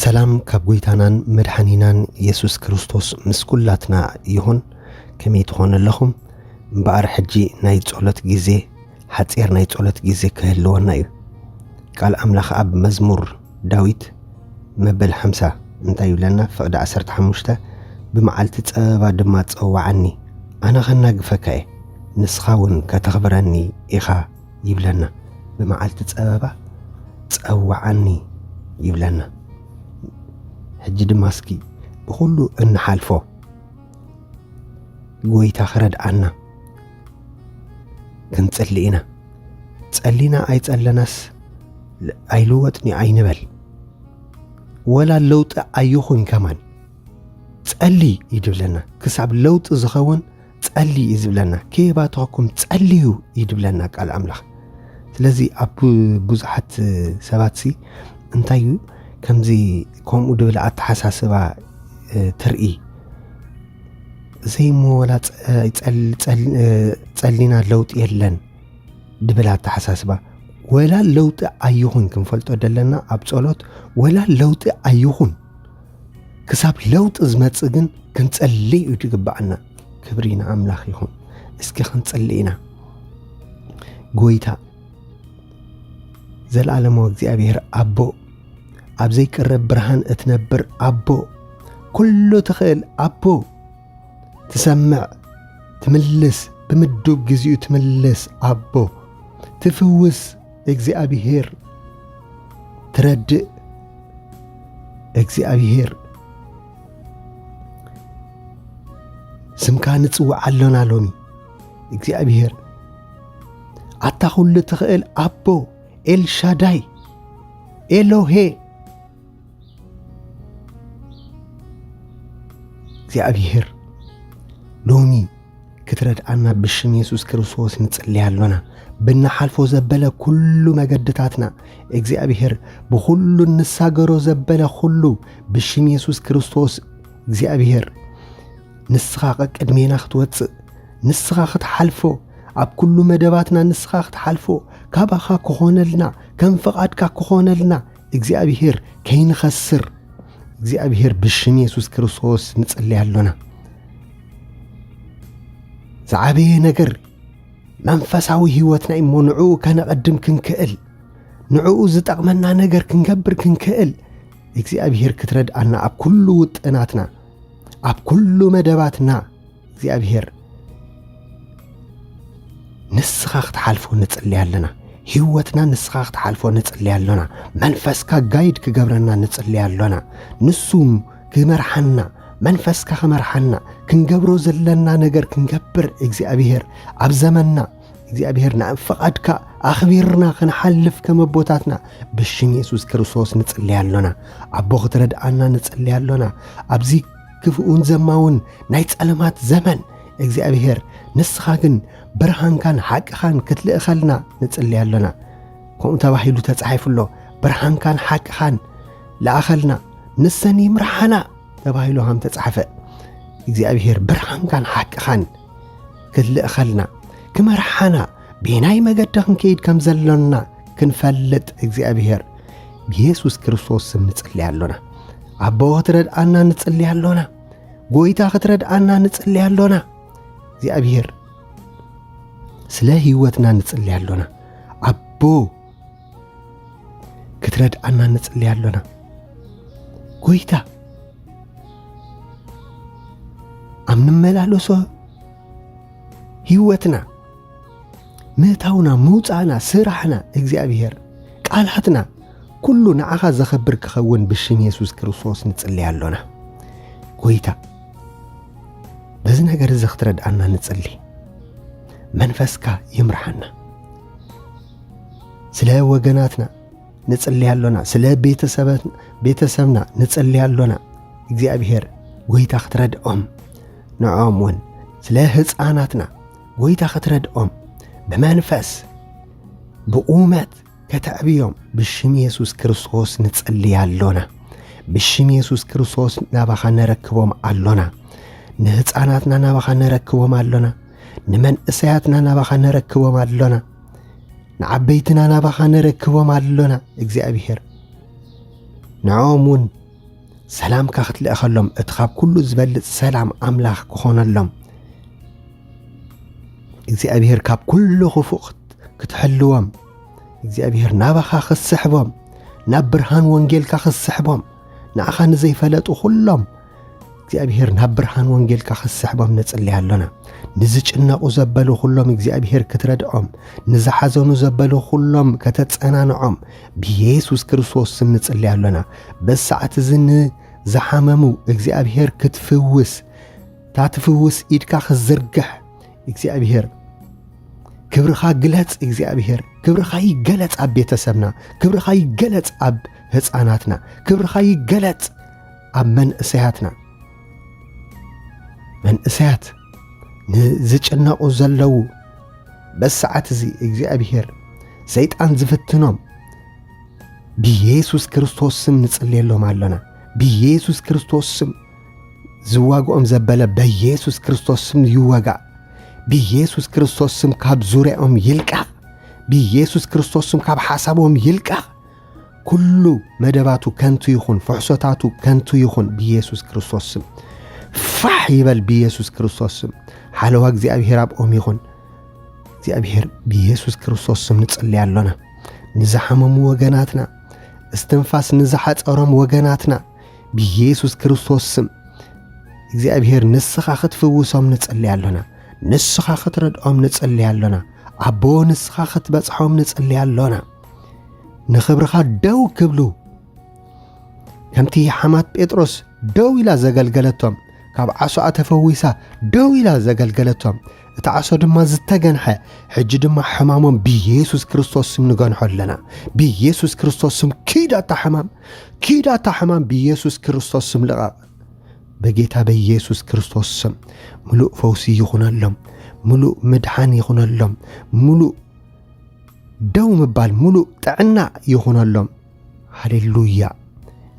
ሰላም ካብ ጎይታናን መድኃኒናን ኢየሱስ ክርስቶስ ምስኩላትና ይሁን ከመይ ትኾኑ ኣለኹም እምበኣር ሕጂ ናይ ጸሎት ጊዜ ሓጺር ናይ ጸሎት ጊዜ ክህልወና እዩ ቃል ኣምላኽ ኣብ መዝሙር ዳዊት መበል 50 እንታይ ይብለና ፍቕዲ 15 ብመዓልቲ ጸበባ ድማ ጸዋዓኒ ኣነ ኸናግፈካ እየ ንስኻ እውን ከተኽብረኒ ኢኻ ይብለና ብመዓልቲ ጸበባ ጸዋዓኒ ይብለና ሕጂ ድማስኪ ብኹሉ እንሓልፎ ጎይታ ኽረድኣና ክንጸሊ ኢና ጸሊና ኣይጸለናስ ኣይልወጥኒ ኣይንበል ወላ ለውጢ ኣይኹን ከማን ጸሊ ይድብለና ክሳብ ለውጢ ዝኸውን ጸሊ ይዝብለና ከይባትኹም ጸልዩ ይድብለና ቃል ኣምላኽ ስለዚ ኣብ ብዙሓት ሰባትሲ እንታይ እዩ ከምዚ ከምኡ ድብል ኣተሓሳስባ ትርኢ ዘይሞ ወላ ጸሊና ለውጢ የለን ድብል ኣተሓሳስባ ወላ ለውጢ ኣይኹን ክንፈልጦ ደለና ኣብ ጸሎት ወላ ለውጢ ኣይኹን ክሳብ ለውጢ ዝመጽእ ግን ክንጸልይ እዩ ትግባአና ክብሪና ኣምላኽ ይኹን እስኪ ክንጸልይና ጎይታ ዘለዓለማዊ እግዚአብሔር ኣቦ ኣብ ዘይቀረብ ብርሃን እትነብር ኣቦ ኩሉ ትኽእል ኣቦ ትሰምዕ ትምልስ ብምዱብ ግዚኡ ትምልስ ኣቦ ትፍውስ እግዚአብሔር ትረድእ እግዚአብሔር ስምካ ንጽዋዕ ኣለና ሎሚ እግዚአብሔር ኣታ ኩሉ ትኽእል ኣቦ ኤልሻዳይ ኤሎሄ እግዚአብሔር ሎሚ ክትረድኣና ብሽም ኢየሱስ ክርስቶስ ንጽልይ ኣለና ብናሓልፎ ዘበለ ኩሉ መገድታትና እግዚአብሔር ብኩሉ ንሳገሮ ዘበለ ኩሉ ብሽም ኢየሱስ ክርስቶስ እግዚአብሔር ንስኻ ቅድሜና ክትወፅእ ንስኻ ክትሓልፎ ኣብ ኩሉ መደባትና ንስኻ ክትሓልፎ ካባኻ ክኾነልና ከም ፍቓድካ ክኾነልና እግዚአብሔር ከይንኸስር እግዚአብሔር ብሽም ኢየሱስ ክርስቶስ ንጽልይ ኣለና ዝዓበየ ነገር መንፈሳዊ ህይወትና እሞ ንዕኡ ከነቐድም ክንክእል ንዕኡ ዝጠቕመና ነገር ክንገብር ክንክእል እግዚአብሔር ክትረድኣና ኣብ ኩሉ ውጥናትና ኣብ ኩሉ መደባትና እግዚአብሔር ንስኻ ክትሓልፎ ንጽልይ ኣለና ህይወትና ንስኻ ክትሓልፎ ንጽልይ ኣለና መንፈስካ ጋይድ ክገብረና ንጽልይ ኣለና ንሱም ክመርሐና መንፈስካ ክመርሐና ክንገብሮ ዘለና ነገር ክንገብር እግዚአብሔር ኣብ ዘመንና እግዚአብሔር ንፍቓድካ ኣኽቢርና ክንሓልፍ ከም ኣቦታትና ብሽም ኢየሱስ ክርስቶስ ንጽልይ ኣለና ኣቦ ክትረድኣና ንጽልይ ኣለና ኣብዚ ክፉኡን ዘማውን ናይ ጸለማት ዘመን እግዚአብሔር ንስኻ ግን ብርሃንካን ሓቅኻን ክትልእኸልና ንጽልይ ኣለና ከምኡ ተባሂሉ ተጻሒፉሎ ብርሃንካን ሓቅኻን ለኣኸልና ንሰኒ ይምርሓና ተባሂሉ ሃም ተጻሕፈ እግዚአብሔር ብርሃንካን ሓቅኻን ክትልእኸልና ክመርሓና ብናይ መገዲ ክንከይድ ከም ዘለና ክንፈልጥ እግዚአብሔር ብኢየሱስ ክርስቶስ ስም ንጽልይ ኣለና ኣቦ ክትረድኣና ንጽልይ ኣለና ጎይታ ክትረድኣና ንጽልይ ኣለና እግዚአብሔር ስለ ህይወትና ንጽልይ ኣለና ኣቦ ክትረድኣና ንጽልይ ኣለና ጎይታ ኣብ ንመላለሶ ህይወትና ምእታውና ምውፃእና ስራሕና እግዚአብሔር ቃላትና ኩሉ ንዓኻ ዘኸብር ክኸውን ብሽም ኢየሱስ ክርስቶስ ንጽልይ ኣለና ጎይታ በዚ ነገር እዚ ክትረድኣና ንጽልይ መንፈስካ ይምርሐና ስለ ወገናትና ንጽልይ ኣለና ስለ ቤተሰብና ንጽልይ ኣለና እግዚአብሔር ጎይታ ክትረድኦም ንዖም እውን ስለ ህፃናትና ጎይታ ክትረድኦም ብመንፈስ ብቁመት ከተዕብዮም ብሽም ኢየሱስ ክርስቶስ ንጽልይ ኣለና ብሽም ኢየሱስ ክርስቶስ ናባኻ ነረክቦም ኣለና ንህፃናትና ናባኻ ነረክቦም ኣለና ንመንእሰያትና ናባኻ ነረክቦም ኣለና ንዓበይትና ናባኻ ነረክቦም ኣለና እግዚአብሔር ንዖም እውን سلام كاخت لأخلهم اتخاب كله زبلت سلام أملاخ كخون اللهم እግዚአብሔር ካብ ኩሉ ክፉእ ክትሕልዎም እግዚአብሔር ናባኻ ክስሕቦም ናብ ብርሃን ወንጌልካ ክስሕቦም ንዓኻ ንዘይፈለጡ ኩሎም እግዚአብሔር ናብ ብርሃን ወንጌልካ ክስሕቦም ንጽልይ ኣለና ንዝጭነቁ ዘበሉ ኩሎም እግዚአብሔር ክትረድኦም ንዝሓዘኑ ዘበሉ ኩሎም ከተጸናንዖም ብኢየሱስ ክርስቶስ ስም ንጽልይ ኣለና በሰዓት ዝን ዝሓመሙ እግዚአብሔር ክትፍውስ ታትፍውስ ኢድካ ክዝርግሕ እግዚአብሔር ክብርኻ ግለጽ እግዚአብሔር ክብርኻ ይገለጽ ኣብ ቤተሰብና ክብርኻ ይገለጽ ኣብ ህፃናትና ክብርኻ ይገለጽ ኣብ መንእሰያት ንዝጭነቁ ዘለው በሰዓት እዚ እግዚአብሔር ሰይጣን ዝፍትኖም ብኢየሱስ ክርስቶስ ስም ንጽልየሎም ኣለና ብኢየሱስ ክርስቶስ ስም ዝዋግኦም ዘበለ በኢየሱስ ክርስቶስ ስም ይወጋእ بيسوس كريستوس سم كاب زوريهم يلقى بيسوس كريستوس سم كاب حسابهم يلقى كله مدباتو كنتو يخون فحصتاتو كنتو يخون بيسوس كريستوس سم فحيبل بيسوس كريستوس سم حالوا እግዚአብሔር አብኦም ይኹን እግዚአብሔር بيسوس كريستوس سم نصلي علينا نزحمم وغناتنا استنفاس نزحصرم وغناتنا بيسوس كريستوس سم እግዚአብሔር ንስኻ ክትፍውሶም نصلي علينا ንስኻ ክትረድኦም ንጽልይ ኣለና ኣቦ ንስኻ ክትበጽሖም ንጽልይ ኣለና ንኽብርኻ ደው ክብሉ ከምቲ ሓማት ጴጥሮስ ደው ኢላ ዘገልገለቶም ካብ ዓሶኣ ተፈዊሳ ደው ኢላ ዘገልገለቶም እቲ ዓሶ ድማ ዝተገንሐ ሕጂ ድማ ሕማሞም ብኢየሱስ ክርስቶስ ስም ንገንሖ ኣለና ብኢየሱስ ክርስቶስ ስም ኪዳታ ሕማም ብኢየሱስ ክርስቶስ ስም ልቐቕ በጌታ በኢየሱስ ክርስቶስ ስም ሙሉእ ፈውሲ ይኹነሎም ሙሉእ መድሓን ይኹነሎም ሙሉእ ደው ምባል ሙሉእ ጥዕና ይኹነሎም ሃሌሉያ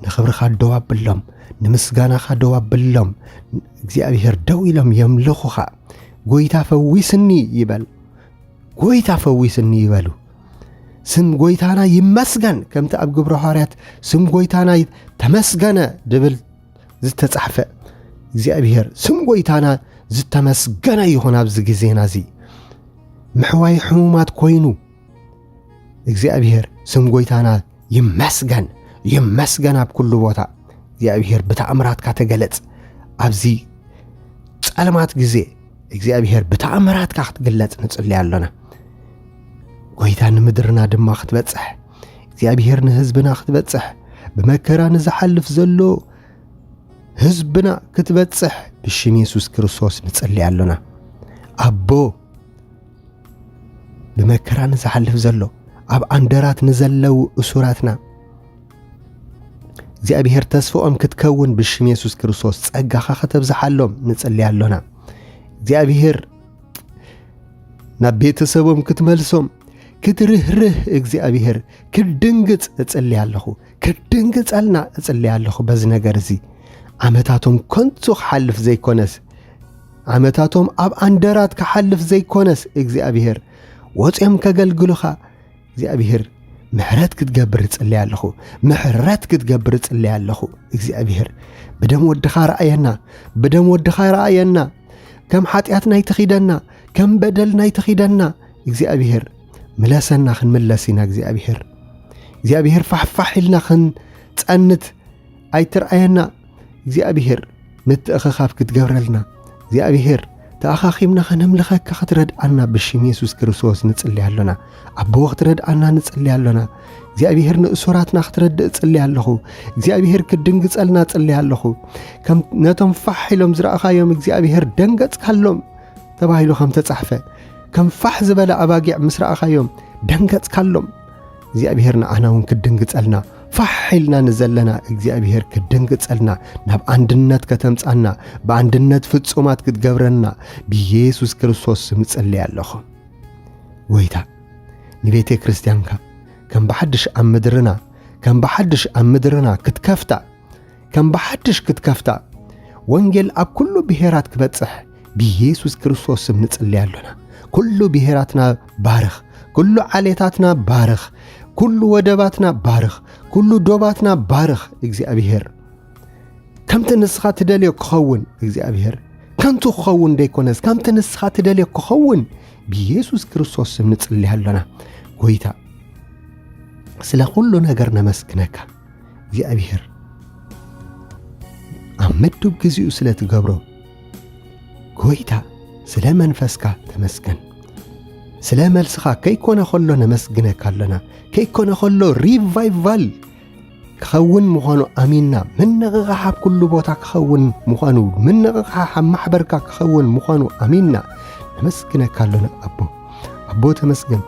ንኽብርኻ ደው ኣብሎም ንምስጋናኻ ደው ኣብሎም እግዚአብሔር ደው ኢሎም የምልኹኻ ጎይታ ፈዊስኒ ይበሉ ስም ጎይታና ይመስገን ከምቲ ኣብ ግብረ ሐዋርያት ስም ጎይታና ተመስገነ ድብል ዝተጻሕፈ እግዚአብሔር ስም ጎይታና ዝተመስገነ ይኹን ኣብዚ ግዜና እዚ ምሕዋይ ሕሙማት ኮይኑ እግዚአብሔር ስም ጎይታና ይመስገን ኣብ ኩሉ ቦታ እግዚአብሔር ብተኣምራትካ ተገለጽ ኣብዚ ጸልማት ግዜ እግዚአብሔር ብተኣምራትካ ክትገለጽ ንጽልይ ኣለና ጎይታ ንምድርና ድማ ክትበጽሕ እግዚአብሔር ንህዝብና ክትበጽሕ ብመከራ ንዝሓልፍ ዘሎ ህዝብና ክትበጽሕ ብሽም ኢየሱስ ክርስቶስ ንጽልይ ኣለና ኣቦ ብመከራ ንዝሓልፍ ዘሎ ኣብ ኣንደራት ንዘለው እሱራትና እግዚአብሔር ተስፋኦም ክትከውን ብሽም ኢየሱስ ክርስቶስ ጸጋኻ ከተብዝሓሎም ንጽልይ ኣለና እግዚአብሔር ናብ ቤተሰቦም ክትመልሶም ክትርህርህ እግዚአብሔር ክድንግጽ እጽልይ ኣለኹ ክድንግጸልና እጽልይ ኣለኹ በዚ ነገር እዚ ዓመታቶም ኮንቱ ክሓልፍ ዘይኮነስ ዓመታቶም ኣብ ኣንደራት ክሓልፍ ዘይኮነስ እግዚአብሔር ወጽኦም ከገልግሉኻ እግዚአብሔር ምሕረት ክትገብር እጽልይ ኣለኹ እግዚአብሔር ብደም ወድኻ ረአየና ከም ኃጢአትና ይትኺደና ከም በደልና ይትኺደና እግዚአብሔር ምለሰና ክንምለስ ኢና እግዚአብሔር ፋሕፋሕ ኢልና ክንጸንት ኣይትርአየና እግዚአብሔር ምትእኽኻብ ክትገብረልና እግዚአብሔር ተኣኻኺምና ኸነምልኸካ ክትረድኣና ብሽም ኢየሱስ ክርስቶስ ንጽልይ ኣለና ኣቦ ክትረድኣና ንጽልይ ኣለና እግዚአብሔር ንእሱራትና ክትረድእ ጽልይ ኣለኹ እግዚአብሔር ክድንግጸልና ጽልይ ኣለኹ ከም ነቶም ፋሕ ኢሎም ዝረኣኻዮም እግዚአብሔር ደንገጽካሎም ተባሂሉ ከም ተጻሕፈ ከም ፋሕ ዝበለ ኣባጊዕ ምስ ረኣኻዮም ደንገጽካሎም እግዚአብሔር ንኣና እውን ክድንግጸልና ፋሒልና ንዘለና እግዚአብሔር ክድንግጸልና ናብ አንድነት ከተምጻና በአንድነት ፍጹማት ክትገብረና በኢየሱስ ክርስቶስ ስም ጽልይ ኣለኹ ወይታ ንቤተ ክርስቲያንካ ከም በሐድሽ ኣብ ምድርና ክትከፍታ ወንጌል ኣብ ኩሉ ብሔራት ክበጽሕ በኢየሱስ ክርስቶስ ስም ንጽልይ ኣለና ኩሉ ብሔራትና ባርኽ ኩሉ ዓሌታትና ባርኽ ኩሉ ወደባትና ባርኽ ኩሉ ዶባትና ባርኽ እግዚአብሔር ከምቲ ንስኻ ትደልዮ ክኸውን እግዚአብሔር ከንቱ ክኸውን ደይኮነስ ከምቲ ንስኻ ትደልዮ ክኸውን ብኢየሱስ ክርስቶስ ስም ንጽልይ ኣለና። ጎይታ ስለ ኩሉ ነገር ነመስግነካ እግዚአብሔር ኣብ መድብ ግዚኡ ስለ ትገብሮ ጎይታ ስለ መንፈስካ ተመስገን። ስለ መልስኻ ከይኮነ ከሎ ነመስግነካ ኣለና። ከይኮነ ከሎ ሪቫይቫል ክኸውን ምዃኑ ኣሚንና። ምንቕቓሕ ኣብ ኩሉ ቦታ ክኸውን ምዃኑ ምንቕቓሕ ኣብ ማሕበርካ ክኸውን ምዃኑ ኣሚንና ነመስግነካ ኣለና። ኣቦ ተመስገን።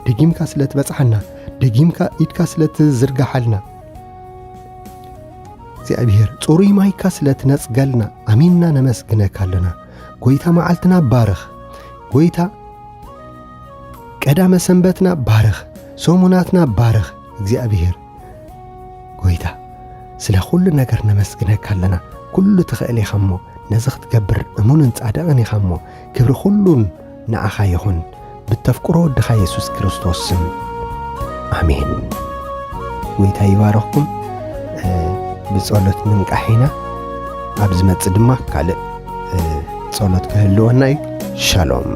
ደጊምካ ስለ ትበጽሐና ደጊምካ ኢድካ ስለ ትዝርጋሓልና እግዚአብሔር ጽሩይ ማይካ ስለ ትነጽገልና ኣሚንና ነመስግነካ ኣለና። ጎይታ መዓልትና ባርኽ። ጎይታ ቀዳመ ሰንበትና ባርኽ። ሰሙናትና ባርኽ እግዚአብሔር ጎይታ ስለ ኩሉ ነገር ነመስግነካ ኣለና። ኩሉ ትኽእል ኢኻ እሞ ነዚ ክትገብር እሙንን ጻድቕን ኢኻ እሞ ክብሪ ኩሉን ንዓኻ ይኹን ብተፍቅሮ ወድኻ ኢየሱስ ክርስቶስ ስም ኣሜን። ጎይታ ይባርኽኩም። ብጸሎት ንንቃሕ ኢና። ኣብ ዝመጽእ ድማ ካልእ ጸሎት ክህልወና እዩ። ሻሎም።